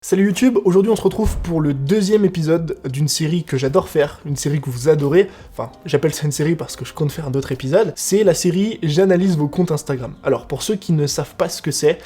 Salut YouTube, aujourd'hui on se retrouve pour le deuxième épisode d'une série que j'adore faire, une série que vous adorez, enfin j'appelle ça une série parce que je compte faire d'autres épisodes, c'est la série J'analyse vos comptes Instagram. Alors pour ceux qui ne savent pas ce que c'est,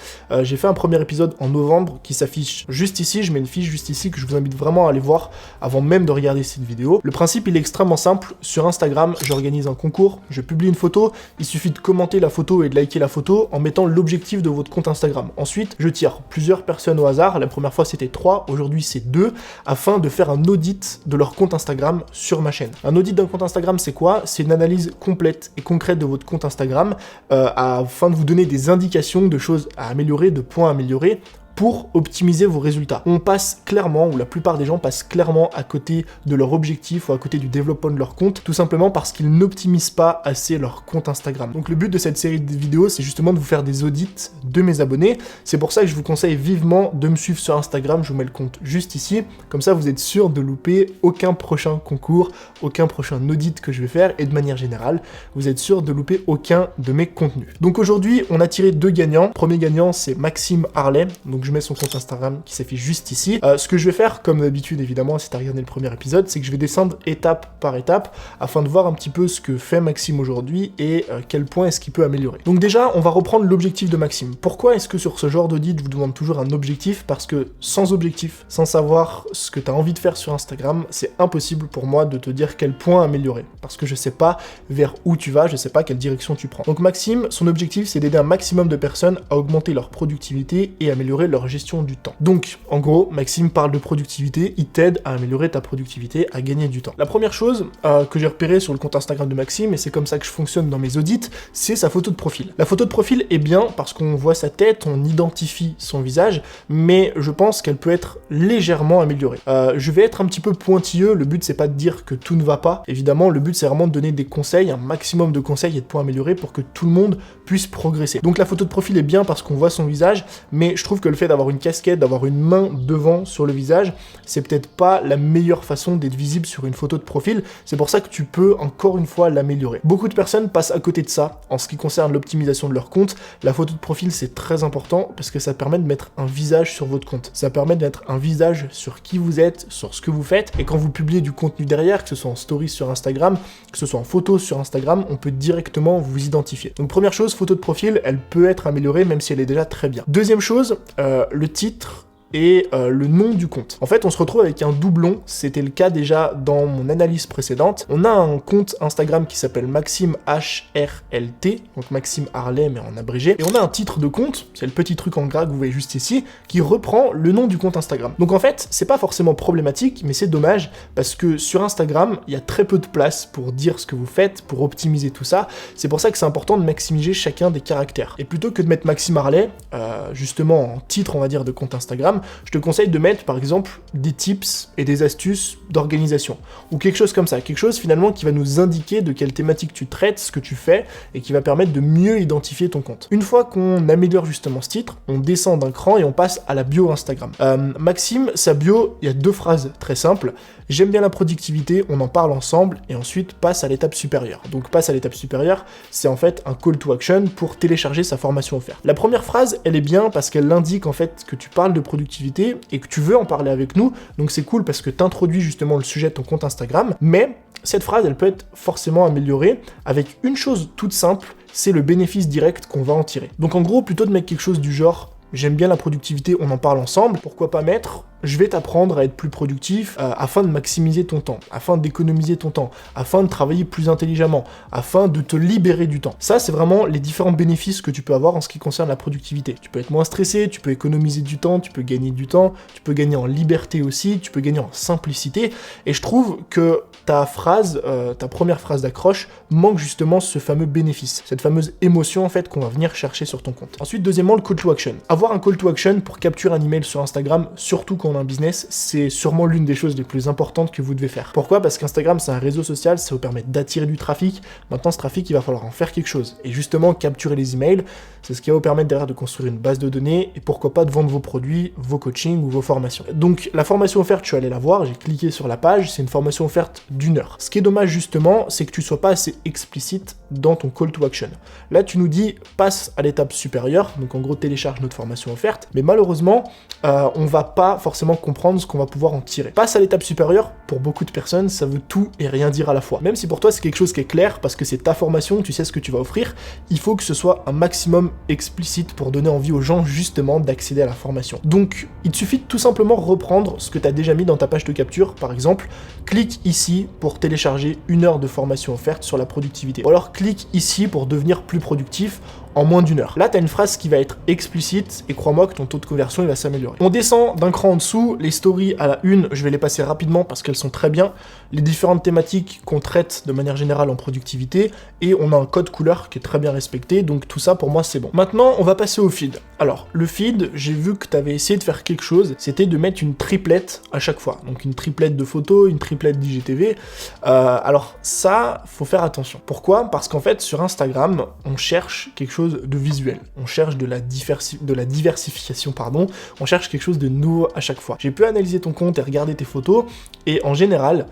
j'ai fait un premier épisode en novembre qui s'affiche juste ici, je mets une fiche juste ici que je vous invite vraiment à aller voir avant même de regarder cette vidéo. Le principe il est extrêmement simple, sur Instagram j'organise un concours, je publie une photo, il suffit de commenter la photo et de liker la photo en mettant l'objectif de votre compte Instagram. Ensuite je tire plusieurs personnes au hasard, la première fois c'était 3, aujourd'hui c'est 2, afin de faire un audit de leur compte Instagram sur ma chaîne. Un audit d'un compte Instagram c'est quoi? C'est une analyse complète et concrète de votre compte Instagram afin de vous donner des indications de choses à améliorer, de points à améliorer, pour optimiser vos résultats. On passe clairement, ou la plupart des gens passent clairement à côté de leur objectif ou à côté du développement de leur compte, tout simplement parce qu'ils n'optimisent pas assez leur compte Instagram. Donc le but de cette série de vidéos, c'est justement de vous faire des audits de mes abonnés. C'est pour ça que je vous conseille vivement de me suivre sur Instagram, je vous mets le compte juste ici, comme ça vous êtes sûr de louper aucun prochain concours, aucun prochain audit que je vais faire, et de manière générale, vous êtes sûr de louper aucun de mes contenus. Donc aujourd'hui, on a tiré 2 gagnants. Le premier gagnant, c'est Maxime Harley, donc je mets son compte Instagram qui s'affiche juste ici. Ce que je vais faire, comme d'habitude évidemment, si t'as regardé le premier épisode, c'est que je vais descendre étape par étape afin de voir un petit peu ce que fait Maxime aujourd'hui et quel point est-ce qu'il peut améliorer. Donc déjà, on va reprendre l'objectif de Maxime. Pourquoi est-ce que sur ce genre d'audit, je vous demande toujours un objectif? Parce que sans objectif, sans savoir ce que t'as envie de faire sur Instagram, c'est impossible pour moi de te dire quel point améliorer. Parce que je sais pas vers où tu vas, je sais pas quelle direction tu prends. Donc Maxime, son objectif, c'est d'aider un maximum de personnes à augmenter leur productivité et améliorer leur gestion du temps. Donc, en gros, Maxime parle de productivité, il t'aide à améliorer ta productivité, à gagner du temps. La première chose que j'ai repérée sur le compte Instagram de Maxime, et c'est comme ça que je fonctionne dans mes audits, c'est sa photo de profil. La photo de profil est bien parce qu'on voit sa tête, on identifie son visage, mais je pense qu'elle peut être légèrement améliorée. Je vais être un petit peu pointilleux, le but c'est pas de dire que tout ne va pas, évidemment, le but c'est vraiment de donner des conseils, un maximum de conseils et de points améliorés pour que tout le monde puisse progresser. Donc la photo de profil est bien parce qu'on voit son visage, mais je trouve que le fait d'avoir une casquette, d'avoir une main devant sur le visage, c'est peut-être pas la meilleure façon d'être visible sur une photo de profil, c'est pour ça que tu peux encore une fois l'améliorer. Beaucoup de personnes passent à côté de ça en ce qui concerne l'optimisation de leur compte. La photo de profil c'est très important parce que ça permet de mettre un visage sur votre compte, ça permet de mettre un visage sur qui vous êtes, sur ce que vous faites, et quand vous publiez du contenu derrière, que ce soit en stories sur Instagram, que ce soit en photos sur Instagram, on peut directement vous identifier. Donc première chose, photo de profil, elle peut être améliorée même si elle est déjà très bien. Deuxième chose, le titre et le nom du compte. En fait, on se retrouve avec un doublon, c'était le cas déjà dans mon analyse précédente. On a un compte Instagram qui s'appelle Maxime HRLT, donc Maxime Harley mais en abrégé, et on a un titre de compte, c'est le petit truc en gras que vous voyez juste ici, qui reprend le nom du compte Instagram. Donc en fait, c'est pas forcément problématique, mais c'est dommage, parce que sur Instagram, il y a très peu de place pour dire ce que vous faites, pour optimiser tout ça, c'est pour ça que c'est important de maximiser chacun des caractères. Et plutôt que de mettre Maxime Harley, justement en titre on va dire de compte Instagram, je te conseille de mettre par exemple des tips et des astuces d'organisation, ou quelque chose comme ça, quelque chose finalement qui va nous indiquer de quelle thématique tu traites, ce que tu fais, et qui va permettre de mieux identifier ton compte. Une fois qu'on améliore justement ce titre, on descend d'un cran et on passe à la bio Instagram. Maxime, sa bio, il y a 2 phrases très simples. J'aime bien la productivité, on en parle ensemble, et ensuite passe à l'étape supérieure. Donc passe à l'étape supérieure, c'est en fait un call to action pour télécharger sa formation offerte. La première phrase, elle est bien parce qu'elle indique en fait que tu parles de productivité et que tu veux en parler avec nous, donc c'est cool parce que tu introduis justement le sujet de ton compte Instagram, mais cette phrase, elle peut être forcément améliorée avec une chose toute simple, c'est le bénéfice direct qu'on va en tirer. Donc en gros, plutôt de mettre quelque chose du genre « j'aime bien la productivité, on en parle ensemble », pourquoi pas mettre « je vais t'apprendre à être plus productif afin de maximiser ton temps, afin d'économiser ton temps, afin de travailler plus intelligemment, afin de te libérer du temps ». Ça, c'est vraiment les différents bénéfices que tu peux avoir en ce qui concerne la productivité. Tu peux être moins stressé, tu peux économiser du temps, tu peux gagner du temps, tu peux gagner en liberté aussi, tu peux gagner en simplicité, et je trouve que ta phrase, ta première phrase d'accroche manque justement ce fameux bénéfice, cette fameuse émotion en fait qu'on va venir chercher sur ton compte. Ensuite, deuxièmement, le call to action. Avoir un call to action pour capturer un email sur Instagram, surtout quand on a un business, c'est sûrement l'une des choses les plus importantes que vous devez faire. Pourquoi? Parce qu'Instagram, c'est un réseau social, ça vous permet d'attirer du trafic. Maintenant, ce trafic, il va falloir en faire quelque chose. Et justement, capturer les emails, c'est ce qui va vous permettre derrière de construire une base de données et pourquoi pas de vendre vos produits, vos coachings ou vos formations. Donc, la formation offerte, je suis allé la voir, j'ai cliqué sur la page, c'est une formation offerte d'1 heure. Ce qui est dommage, justement, c'est que tu sois pas assez explicite dans ton call to action. Là, tu nous dis, passe à l'étape supérieure, donc en gros, télécharge notre formation offerte, mais malheureusement, on va pas forcément comprendre ce qu'on va pouvoir en tirer. Passe à l'étape supérieure, pour beaucoup de personnes, ça veut tout et rien dire à la fois. Même si pour toi, c'est quelque chose qui est clair, parce que c'est ta formation, tu sais ce que tu vas offrir, il faut que ce soit un maximum explicite pour donner envie aux gens, justement, d'accéder à la formation. Donc, il te suffit de tout simplement reprendre ce que tu as déjà mis dans ta page de capture, par exemple, clique ici pour télécharger 1 heure de formation offerte sur la productivité. Ou alors, clique ici pour devenir plus productif en moins d'1 heure. Là, tu as une phrase qui va être explicite et crois-moi que ton taux de conversion il va s'améliorer. On descend d'un cran en dessous, les stories à la une, je vais les passer rapidement parce qu'elles sont très bien, les différentes thématiques qu'on traite de manière générale en productivité, et on a un code couleur qui est très bien respecté, donc tout ça pour moi c'est bon. Maintenant, on va passer au feed. Alors, le feed, j'ai vu que tu avais essayé de faire quelque chose, c'était de mettre une triplette à chaque fois. Donc une triplette de photos, une triplette d'IGTV. Alors ça, faut faire attention. Pourquoi? Parce qu'en fait, sur Instagram, on cherche quelque chose de visuel. On cherche de la diversification, pardon. On cherche quelque chose de nouveau à chaque fois. J'ai pu analyser ton compte et regarder tes photos, et en général,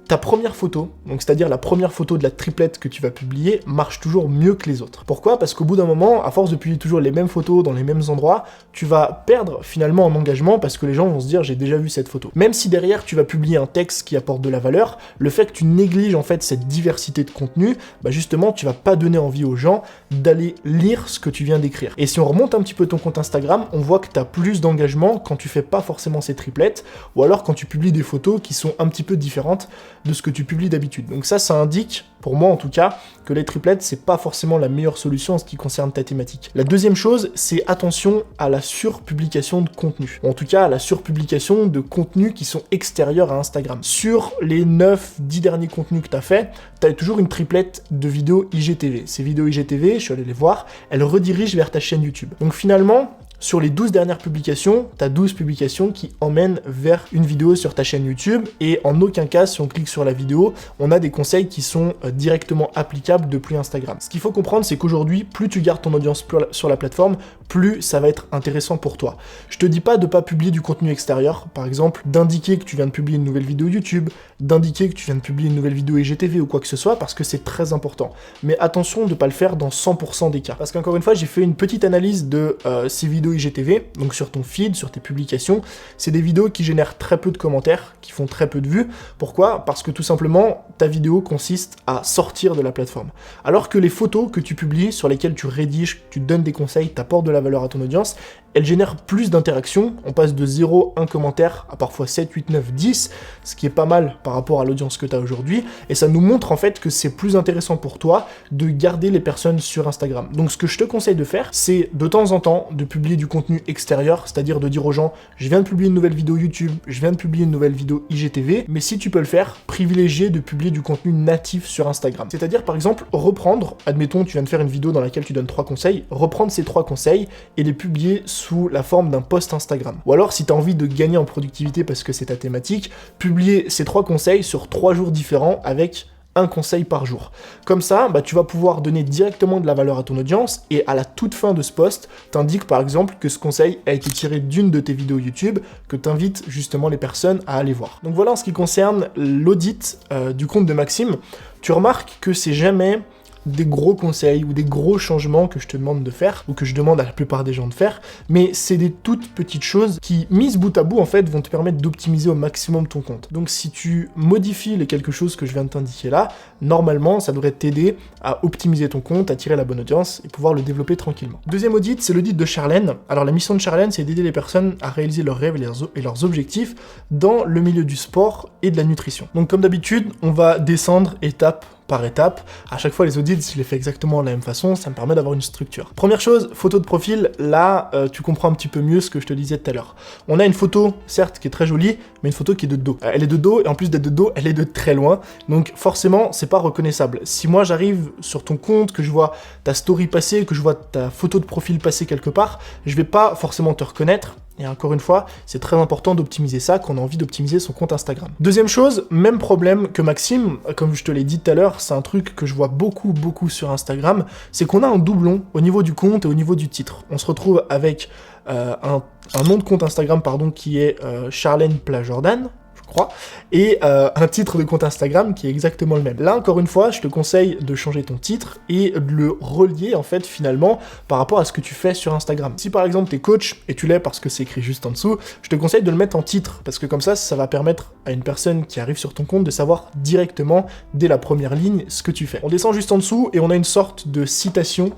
ta première photo, donc c'est-à-dire la première photo de la triplette que tu vas publier, marche toujours mieux que les autres. Pourquoi? Parce qu'au bout d'un moment, à force de publier toujours les mêmes photos dans les mêmes endroits, tu vas perdre finalement en engagement parce que les gens vont se dire j'ai déjà vu cette photo. Même si derrière tu vas publier un texte qui apporte de la valeur, le fait que tu négliges en fait cette diversité de contenu, bah justement tu vas pas donner envie aux gens d'aller lire ce que tu viens d'écrire. Et si on remonte un petit peu ton compte Instagram, on voit que tu as plus d'engagement quand tu fais pas forcément ces triplettes, ou alors quand tu publies des photos qui sont un petit peu différentes de ce que tu publies d'habitude. Donc ça indique, pour moi en tout cas, que les triplettes, c'est pas forcément la meilleure solution en ce qui concerne ta thématique. La deuxième chose, c'est attention à la surpublication de contenu. En tout cas, à la surpublication de contenus qui sont extérieurs à Instagram. Sur les 9-10 derniers contenus que tu as fait, tu as toujours une triplette de vidéos IGTV. Ces vidéos IGTV, je suis allé les voir, elles redirigent vers ta chaîne YouTube. Donc finalement, sur les 12 dernières publications, tu as 12 publications qui emmènent vers une vidéo sur ta chaîne YouTube, et en aucun cas, si on clique sur la vidéo, on a des conseils qui sont directement applicables depuis Instagram. Ce qu'il faut comprendre, c'est qu'aujourd'hui, plus tu gardes ton audience sur la plateforme, plus ça va être intéressant pour toi. Je te dis pas de pas publier du contenu extérieur, par exemple, d'indiquer que tu viens de publier une nouvelle vidéo YouTube, d'indiquer que tu viens de publier une nouvelle vidéo IGTV ou quoi que ce soit, parce que c'est très important. Mais attention de ne pas le faire dans 100% des cas. Parce qu'encore une fois, j'ai fait une petite analyse de ces vidéos IGTV, donc sur ton feed, sur tes publications, c'est des vidéos qui génèrent très peu de commentaires, qui font très peu de vues. Pourquoi? Parce que tout simplement, ta vidéo consiste à sortir de la plateforme. Alors que les photos que tu publies, sur lesquelles tu rédiges, tu donnes des conseils, t'apportes de la valeur à ton audience, elles génèrent plus d'interactions. On passe de 0, 1 commentaire à parfois 7, 8, 9, 10, ce qui est pas mal par rapport à l'audience que tu as aujourd'hui, et ça nous montre en fait que c'est plus intéressant pour toi de garder les personnes sur Instagram. Donc ce que je te conseille de faire, c'est de temps en temps de publier du contenu extérieur, c'est-à-dire de dire aux gens, je viens de publier une nouvelle vidéo YouTube, je viens de publier une nouvelle vidéo IGTV, mais si tu peux le faire, privilégier de publier du contenu natif sur Instagram. C'est-à-dire par exemple reprendre, admettons tu viens de faire une vidéo dans laquelle tu donnes 3 conseils, reprendre ces 3 conseils et les publier sous la forme d'un post Instagram. Ou alors si tu as envie de gagner en productivité parce que c'est ta thématique, publier ces 3 conseils sur 3 jours différents avec un conseil par jour. Comme ça, tu vas pouvoir donner directement de la valeur à ton audience, et à la toute fin de ce post, t'indiques par exemple que ce conseil a été tiré d'une de tes vidéos YouTube, que t'invites justement les personnes à aller voir. Donc voilà en ce qui concerne l'audit du compte de Maxime. Tu remarques que c'est jamais des gros conseils ou des gros changements que je te demande de faire, ou que je demande à la plupart des gens de faire, mais c'est des toutes petites choses qui, mises bout à bout, en fait, vont te permettre d'optimiser au maximum ton compte. Donc si tu modifies les quelque chose que je viens de t'indiquer là, normalement, ça devrait t'aider à optimiser ton compte, à tirer la bonne audience et pouvoir le développer tranquillement. Deuxième audit, c'est l'audit de Charlène. Alors la mission de Charlène, c'est d'aider les personnes à réaliser leurs rêves et leurs objectifs dans le milieu du sport et de la nutrition. Donc comme d'habitude, on va descendre étape par étape. À chaque fois, les audits, je les fais exactement de la même façon, ça me permet d'avoir une structure. Première chose, photo de profil, là, tu comprends un petit peu mieux ce que je te disais tout à l'heure. On a une photo, certes, qui est très jolie, mais une photo qui est de dos. Elle est de dos, et en plus d'être de dos, elle est de très loin, donc forcément, c'est pas reconnaissable. Si moi, j'arrive sur ton compte, que je vois ta story passer, que je vois ta photo de profil passer quelque part, je vais pas forcément te reconnaître, Et encore une fois, c'est très important d'optimiser ça quand on a envie d'optimiser son compte Instagram. Deuxième chose, même problème que Maxime, comme je te l'ai dit tout à l'heure, c'est un truc que je vois beaucoup sur Instagram, c'est qu'on a un doublon au niveau du compte et au niveau du titre. On se retrouve avec un nom de compte Instagram qui est Charlène Plajordan, crois, et un titre de compte Instagram qui est exactement le même. Là, encore une fois, je te conseille de changer ton titre et de le relier, en fait, finalement, par rapport à ce que tu fais sur Instagram. Si, par exemple, t'es coach, et tu l'es parce que c'est écrit juste en dessous, je te conseille de le mettre en titre, parce que comme ça va permettre à une personne qui arrive sur ton compte de savoir directement, dès la première ligne, ce que tu fais. On descend juste en dessous, et on a une sorte de citation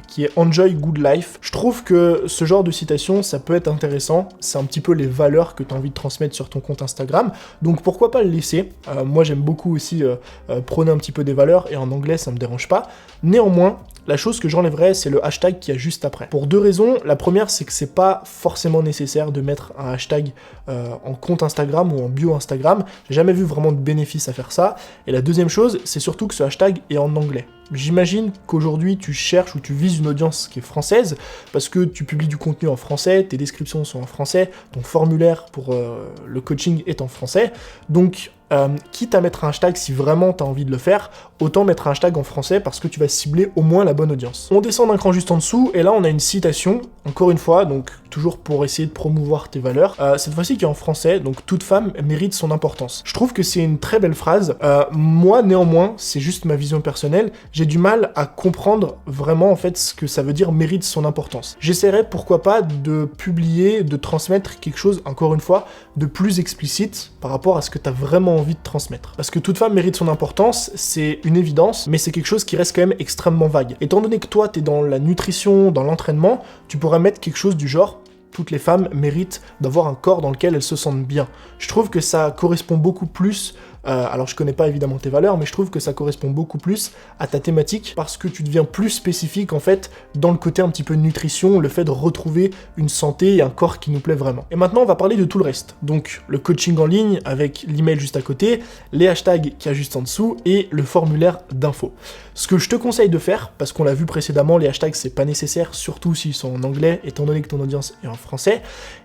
qui est Enjoy Good Life. Je trouve que ce genre de citation, ça peut être intéressant, c'est un petit peu les valeurs que tu as envie de transmettre sur ton compte Instagram, donc pourquoi pas le laisser. Moi j'aime beaucoup aussi prôner un petit peu des valeurs, et en anglais ça me dérange pas. Néanmoins, la chose que j'enlèverais, c'est le hashtag qu'il y a juste après. Pour deux raisons. La première, c'est que c'est pas forcément nécessaire de mettre un hashtag en compte Instagram ou en bio Instagram. J'ai jamais vu vraiment de bénéfice à faire ça. Et la deuxième chose, c'est surtout que ce hashtag est en anglais. J'imagine qu'aujourd'hui, tu cherches ou tu vises une audience qui est française, parce que tu publies du contenu en français, tes descriptions sont en français, ton formulaire pour le coaching est en français. Donc, quitte à mettre un hashtag si vraiment tu as envie de le faire, autant mettre un hashtag en français parce que tu vas cibler au moins la bonne audience. On descend d'un cran juste en dessous, et là on a une citation, encore une fois, donc toujours pour essayer de promouvoir tes valeurs, cette fois-ci qui est en français, donc toute femme mérite son importance. Je trouve que c'est une très belle phrase. Moi néanmoins, c'est juste ma vision personnelle, j'ai du mal à comprendre vraiment en fait ce que ça veut dire mérite son importance. J'essaierai pourquoi pas de publier, de transmettre quelque chose, encore une fois, de plus explicite par rapport à ce que tu as vraiment envie de transmettre. Parce que toute femme mérite son importance, c'est une évidence, mais c'est quelque chose qui reste quand même extrêmement vague. Étant donné que toi, t'es dans la nutrition, dans l'entraînement, tu pourrais mettre quelque chose du genre toutes les femmes méritent d'avoir un corps dans lequel elles se sentent bien. Je trouve que ça correspond beaucoup plus, alors je connais pas évidemment tes valeurs, mais je trouve que ça correspond beaucoup plus à ta thématique, parce que tu deviens plus spécifique en fait dans le côté un petit peu nutrition, le fait de retrouver une santé et un corps qui nous plaît vraiment. Et maintenant on va parler de tout le reste, donc le coaching en ligne avec l'email juste à côté, les hashtags qu'il y a juste en dessous et le formulaire d'info. Ce que je te conseille de faire, parce qu'on l'a vu précédemment, les hashtags c'est pas nécessaire, surtout s'ils sont en anglais, étant donné que ton audience est en français,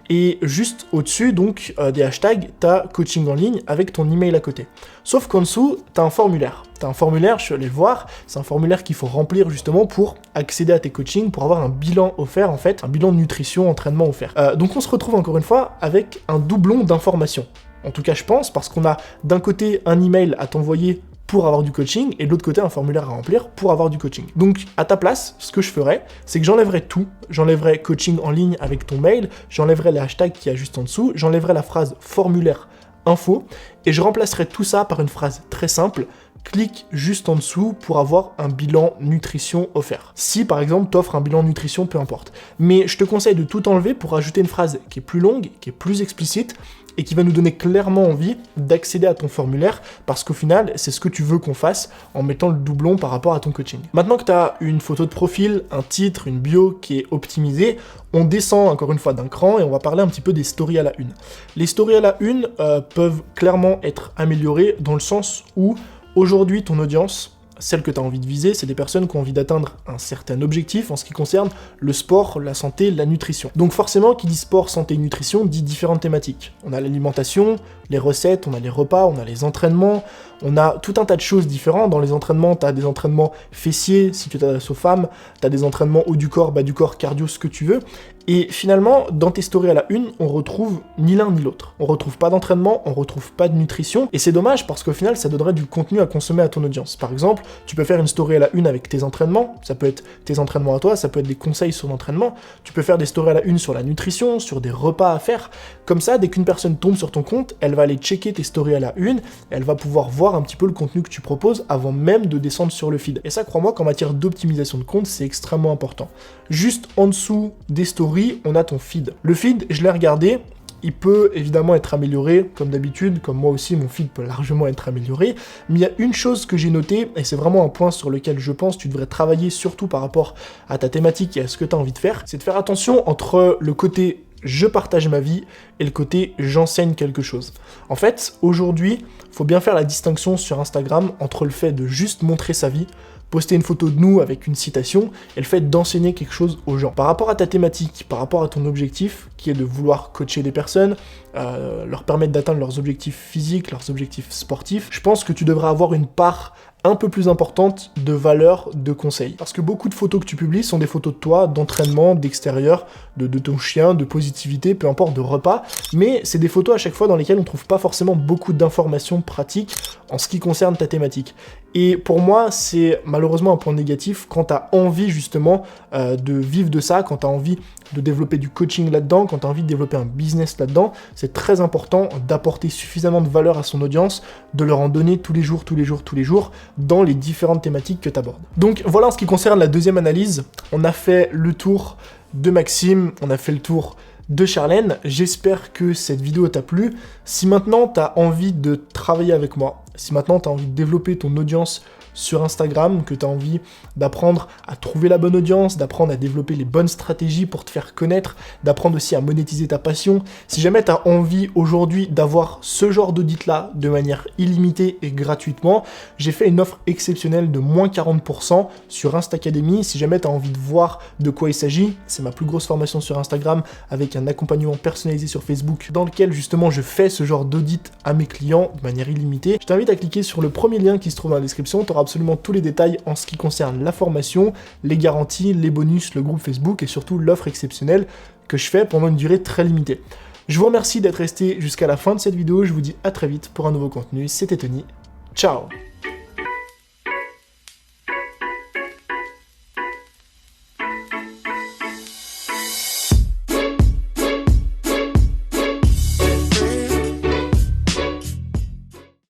et juste au-dessus donc des hashtags, t'as coaching en ligne avec ton email à côté. Sauf qu'en dessous, t'as un formulaire. T'as un formulaire, je suis allé le voir, c'est un formulaire qu'il faut remplir justement pour accéder à tes coachings, pour avoir un bilan offert en fait, un bilan de nutrition, entraînement offert. Donc on se retrouve encore une fois avec un doublon d'informations. En tout cas je pense, parce qu'on a d'un côté un email à t'envoyer pour avoir du coaching, et de l'autre côté un formulaire à remplir pour avoir du coaching. Donc à ta place, ce que je ferais, c'est que j'enlèverais tout, j'enlèverais coaching en ligne avec ton mail, j'enlèverais les hashtags qu'il y a juste en dessous, j'enlèverais la phrase formulaire info, et je remplacerais tout ça par une phrase très simple, clique juste en dessous pour avoir un bilan nutrition offert. Si par exemple t'offres un bilan nutrition, peu importe. Mais je te conseille de tout enlever pour ajouter une phrase qui est plus longue, qui est plus explicite, et qui va nous donner clairement envie d'accéder à ton formulaire, parce qu'au final, c'est ce que tu veux qu'on fasse en mettant le doublon par rapport à ton coaching. Maintenant que tu as une photo de profil, un titre, une bio qui est optimisée, on descend encore une fois d'un cran et on va parler un petit peu des stories à la une. Les stories à la une peuvent clairement être améliorées dans le sens où aujourd'hui ton audience, celle que tu as envie de viser, c'est des personnes qui ont envie d'atteindre un certain objectif en ce qui concerne le sport, la santé, la nutrition. Donc forcément, qui dit sport, santé, nutrition, dit différentes thématiques. On a l'alimentation, les recettes, on a les repas, on a les entraînements, on a tout un tas de choses différentes. Dans les entraînements, tu as des entraînements fessiers, si tu t'adresses aux femmes, tu as des entraînements haut du corps, bas du corps, cardio, ce que tu veux. Et finalement, dans tes stories à la une, on retrouve ni l'un ni l'autre. On retrouve pas d'entraînement, on retrouve pas de nutrition, et c'est dommage parce qu'au final, ça donnerait du contenu à consommer à ton audience. Par exemple, tu peux faire une story à la une avec tes entraînements, ça peut être tes entraînements à toi, ça peut être des conseils sur l'entraînement, tu peux faire des stories à la une sur la nutrition, sur des repas à faire. Comme ça, dès qu'une personne tombe sur ton compte, elle va aller checker tes stories à la une, elle va pouvoir voir un petit peu le contenu que tu proposes avant même de descendre sur le feed. Et ça, crois-moi qu'en matière d'optimisation de compte, c'est extrêmement important. Juste en dessous des stories, on a ton feed. Le feed, je l'ai regardé, il peut évidemment être amélioré, comme d'habitude, comme moi aussi, mon feed peut largement être amélioré, mais il y a une chose que j'ai notée, et c'est vraiment un point sur lequel je pense que tu devrais travailler, surtout par rapport à ta thématique et à ce que tu as envie de faire, c'est de faire attention entre le côté je partage ma vie et le côté j'enseigne quelque chose. En fait, aujourd'hui, il faut bien faire la distinction sur Instagram entre le fait de juste montrer sa vie, poster une photo de nous avec une citation et le fait d'enseigner quelque chose aux gens. Par rapport à ta thématique, par rapport à ton objectif, qui est de vouloir coacher des personnes, leur permettre d'atteindre leurs objectifs physiques, leurs objectifs sportifs, je pense que tu devrais avoir une part un peu plus importante de valeur de conseils. Parce que beaucoup de photos que tu publies sont des photos de toi, d'entraînement, d'extérieur, de ton chien, de positivité, peu importe, de repas, mais c'est des photos à chaque fois dans lesquelles on trouve pas forcément beaucoup d'informations pratiques en ce qui concerne ta thématique. Et pour moi, c'est malheureusement un point négatif quand tu as envie justement de vivre de ça, quand tu as envie de développer du coaching là-dedans, quand tu as envie de développer un business là-dedans, c'est très important d'apporter suffisamment de valeur à son audience, de leur en donner tous les jours, dans les différentes thématiques que tu abordes. Donc voilà en ce qui concerne la deuxième analyse, on a fait le tour de Maxime, on a fait le tour de Charlène, j'espère que cette vidéo t'a plu. Si maintenant tu as envie de travailler avec moi, si maintenant tu as envie de développer ton audience sur Instagram, que tu as envie d'apprendre à trouver la bonne audience, d'apprendre à développer les bonnes stratégies pour te faire connaître, d'apprendre aussi à monétiser ta passion, si jamais tu as envie aujourd'hui d'avoir ce genre d'audit-là de manière illimitée et gratuitement, j'ai fait une offre exceptionnelle de moins 40% sur Instacademy. Si jamais tu as envie de voir de quoi il s'agit, c'est ma plus grosse formation sur Instagram avec un accompagnement personnalisé sur Facebook dans lequel justement je fais ce genre d'audit à mes clients de manière illimitée. Je t'invite à cliquer sur le premier lien qui se trouve dans la description, tu auras absolument tous les détails en ce qui concerne la formation, les garanties, les bonus, le groupe Facebook et surtout l'offre exceptionnelle que je fais pendant une durée très limitée. Je vous remercie d'être resté jusqu'à la fin de cette vidéo, je vous dis à très vite pour un nouveau contenu, c'était Tony, ciao.